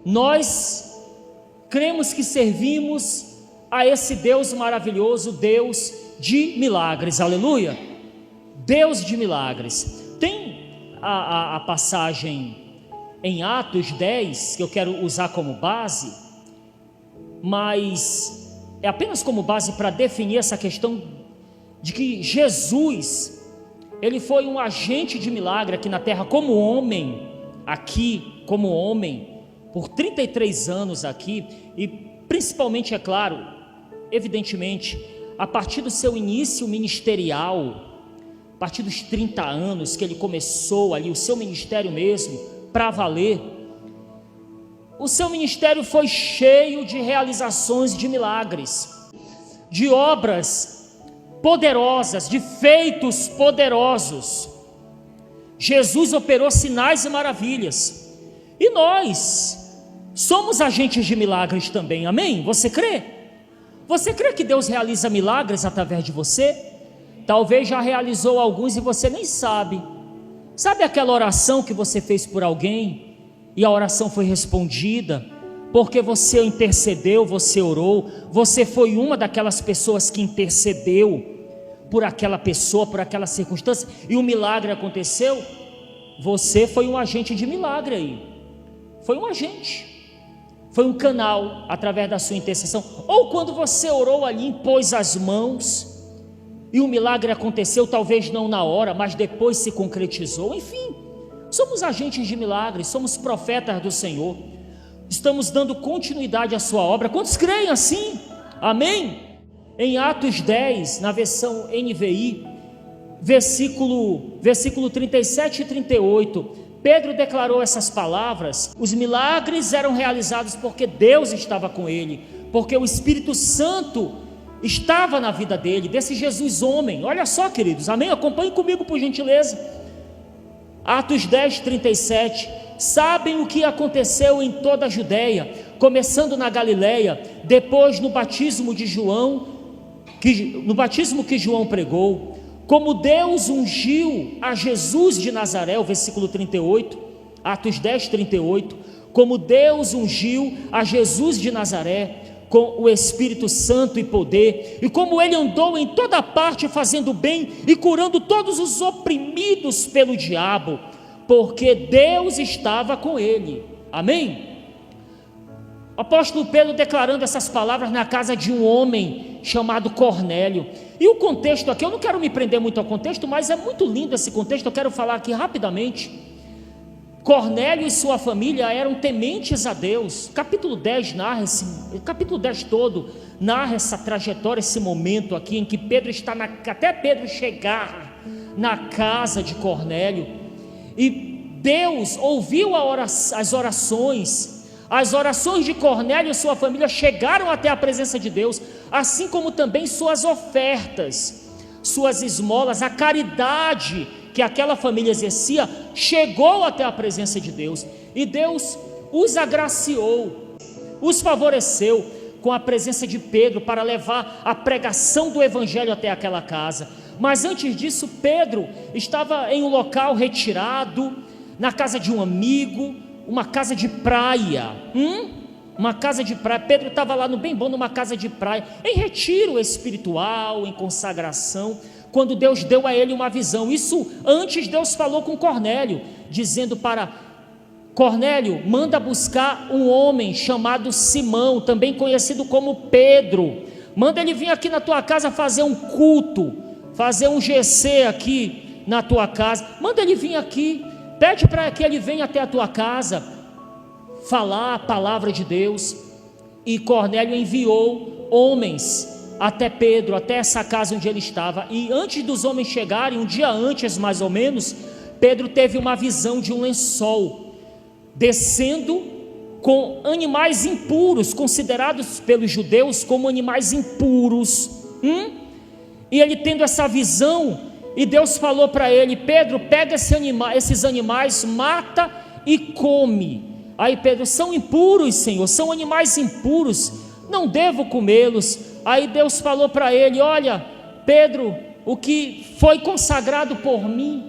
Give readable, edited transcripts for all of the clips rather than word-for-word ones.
Nós cremos que servimos a esse Deus maravilhoso, Deus de milagres, aleluia, Deus de milagres. Tem a passagem em Atos 10, que eu quero usar como base, mas é apenas como base para definir essa questão de que Jesus, ele foi um agente de milagre aqui na terra como homem, por 33 anos aqui, e principalmente, é claro, evidentemente, a partir do seu início ministerial, a partir dos 30 anos que ele começou ali, o seu ministério mesmo, para valer, o seu ministério foi cheio de realizações de milagres, de obras poderosas, de feitos poderosos. Jesus operou sinais e maravilhas, e nós somos agentes de milagres também, amém? Você crê? Você crê que Deus realiza milagres através de você? Talvez já realizou alguns e você nem sabe. Sabe aquela oração que você fez por alguém e a oração foi respondida porque você intercedeu, você orou, você foi uma daquelas pessoas que intercedeu por aquela pessoa, por aquela circunstância, e um milagre aconteceu? Você foi um agente de milagre aí, foi um agente, foi um canal através da sua intercessão. Ou quando você orou ali, impôs as mãos e o milagre aconteceu, talvez não na hora, mas depois se concretizou. Enfim, somos agentes de milagres, somos profetas do Senhor, estamos dando continuidade à sua obra. Quantos creem assim? Amém? Em Atos 10, na versão NVI, versículo 37 e 38, Pedro declarou essas palavras: os milagres eram realizados porque Deus estava com ele, porque o Espírito Santo estava na vida dele, desse Jesus homem. Olha só, queridos, amém? Acompanhe comigo, por gentileza. Atos 10, 37. Sabem o que aconteceu em toda a Judéia, começando na Galileia, depois no batismo que João pregou, como Deus ungiu a Jesus de Nazaré, o versículo 38, Atos 10, 38, como Deus ungiu a Jesus de Nazaré com o Espírito Santo e poder, e como ele andou em toda parte fazendo bem e curando todos os oprimidos pelo diabo, porque Deus estava com ele. Amém? Apóstolo Pedro declarando essas palavras na casa de um homem chamado Cornélio. E o contexto aqui, eu não quero me prender muito ao contexto, mas é muito lindo esse contexto, eu quero falar aqui rapidamente. Cornélio e sua família eram tementes a Deus. Capítulo 10 capítulo 10 todo narra essa trajetória, esse momento aqui em que Pedro está até Pedro chegar na casa de Cornélio, e Deus ouviu as orações de Cornélio e sua família chegaram até a presença de Deus, assim como também suas ofertas, suas esmolas, a caridade que aquela família exercia, chegou até a presença de Deus, e Deus os agraciou, os favoreceu com a presença de Pedro para levar a pregação do evangelho até aquela casa. Mas antes disso, Pedro estava em um local retirado, na casa de um amigo, uma casa de praia, uma casa de praia. Pedro estava lá bem bom, numa casa de praia, em retiro espiritual, em consagração, quando Deus deu a ele uma visão. Isso antes Deus falou com Cornélio, dizendo para Cornélio: manda buscar um homem chamado Simão, também conhecido como Pedro, manda ele vir aqui na tua casa fazer um culto, fazer um GC aqui na tua casa, manda ele vir aqui, pede para que ele venha até a tua casa, falar a palavra de Deus. E Cornélio enviou homens até Pedro, até essa casa onde ele estava, e antes dos homens chegarem, um dia antes mais ou menos, Pedro teve uma visão de um lençol, descendo com animais impuros, considerados pelos judeus como animais impuros, e ele tendo essa visão, e Deus falou para ele: Pedro, pega esses animais, mata e come. Aí Pedro: são impuros, Senhor, são animais impuros, não devo comê-los. Aí Deus falou para ele: olha, Pedro, o que foi consagrado por mim,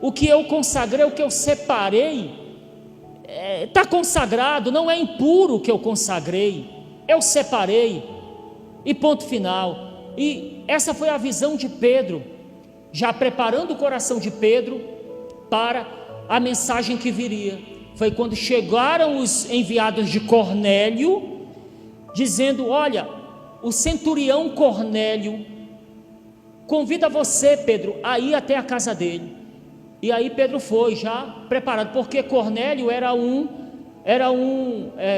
o que eu consagrei, o que eu separei, está consagrado, não é impuro que eu consagrei, eu separei, e ponto final. E essa foi a visão de Pedro, já preparando o coração de Pedro para a mensagem que viria. Foi quando chegaram os enviados de Cornélio, dizendo: olha, o centurião Cornélio convida você, Pedro, a ir até a casa dele. E aí Pedro foi já preparado, porque Cornélio era um,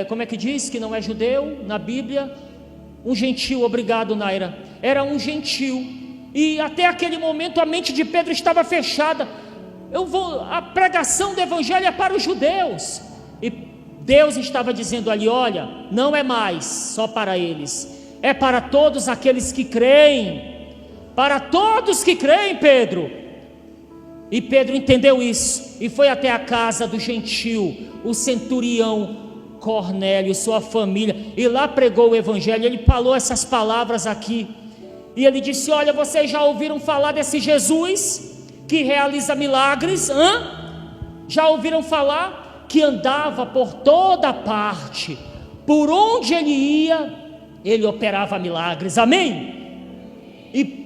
como é que diz que não é judeu na Bíblia? Um gentil. Obrigado, Naira. Era um gentil, e até aquele momento a mente de Pedro estava fechada. A pregação do evangelho é para os judeus, e Deus estava dizendo ali: olha, não é mais só para eles, é para todos aqueles que creem, para todos que creem, Pedro. E Pedro entendeu isso, e foi até a casa do gentil, o centurião Cornélio, sua família, e lá pregou o evangelho. Ele falou essas palavras aqui, e ele disse: olha, vocês já ouviram falar desse Jesus que realiza milagres? Já ouviram falar? Que andava por toda parte, por onde ele ia, ele operava milagres. Amém? E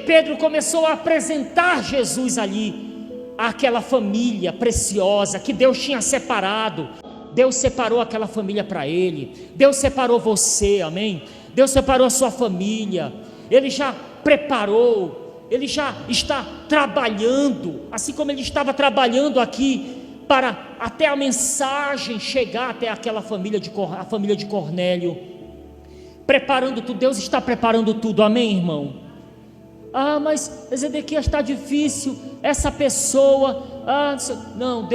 Pedro começou a apresentar Jesus ali, aquela família preciosa que Deus tinha separado. Deus separou aquela família para ele, Deus separou você, amém? Deus separou a sua família, Ele já preparou, Ele já está trabalhando, assim como Ele estava trabalhando aqui, para até a mensagem chegar até aquela família, a família de Cornélio, preparando tudo. Deus está preparando tudo, amém, irmão? Mas Ezequias, está difícil, essa pessoa, não,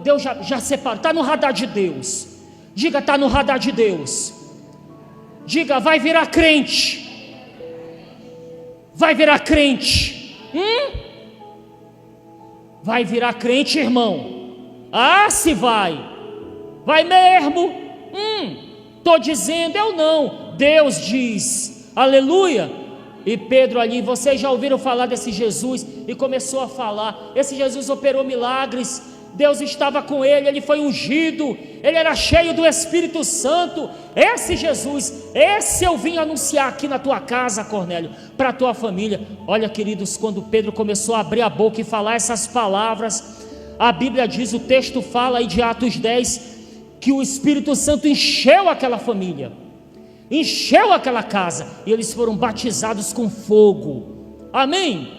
Deus já separou, está no radar de Deus. Diga: está no radar de Deus. Diga: vai virar crente, vai virar crente. Vai virar crente, irmão? Se vai mesmo. Estou dizendo eu não, Deus diz, aleluia. E Pedro ali, vocês já ouviram falar desse Jesus? E começou a falar. Esse Jesus operou milagres, Deus estava com ele, ele foi ungido, ele era cheio do Espírito Santo. Esse Jesus, esse eu vim anunciar aqui na tua casa, Cornélio, para a tua família. Olha, queridos, quando Pedro começou a abrir a boca e falar essas palavras, a Bíblia diz, o texto fala aí de Atos 10, que o Espírito Santo encheu aquela família, encheu aquela casa, e eles foram batizados com fogo, amém?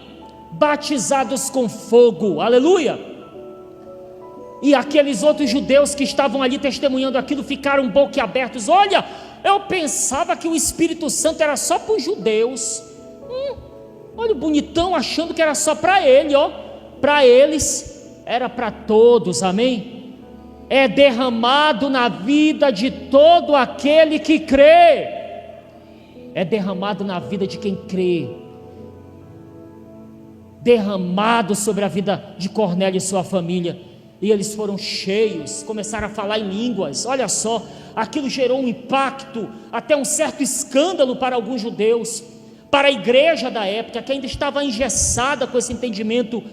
Batizados com fogo, aleluia. E aqueles outros judeus que estavam ali testemunhando aquilo ficaram boquiabertos. Olha, eu pensava que o Espírito Santo era só para os judeus. Olha o bonitão achando que era só para ele, para eles era para todos, amém? É derramado na vida de todo aquele que crê, é derramado na vida de quem crê, derramado sobre a vida de Cornélio e sua família. E eles foram cheios, começaram a falar em línguas. Olha só, aquilo gerou um impacto, até um certo escândalo para alguns judeus, para a igreja da época, que ainda estava engessada com esse entendimento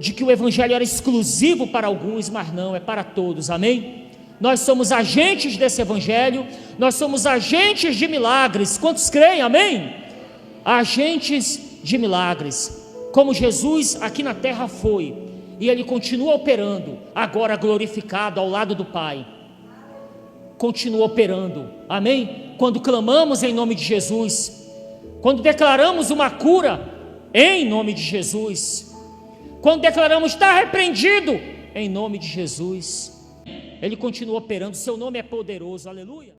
de que o evangelho era exclusivo para alguns, mas não, é para todos, amém? Nós somos agentes desse evangelho, nós somos agentes de milagres. Quantos creem, amém? Agentes de milagres, como Jesus aqui na terra foi, e Ele continua operando, agora glorificado ao lado do Pai, continua operando, amém? Quando clamamos em nome de Jesus, quando declaramos uma cura em nome de Jesus, quando declaramos está repreendido em nome de Jesus, Ele continua operando. Seu nome é poderoso, aleluia.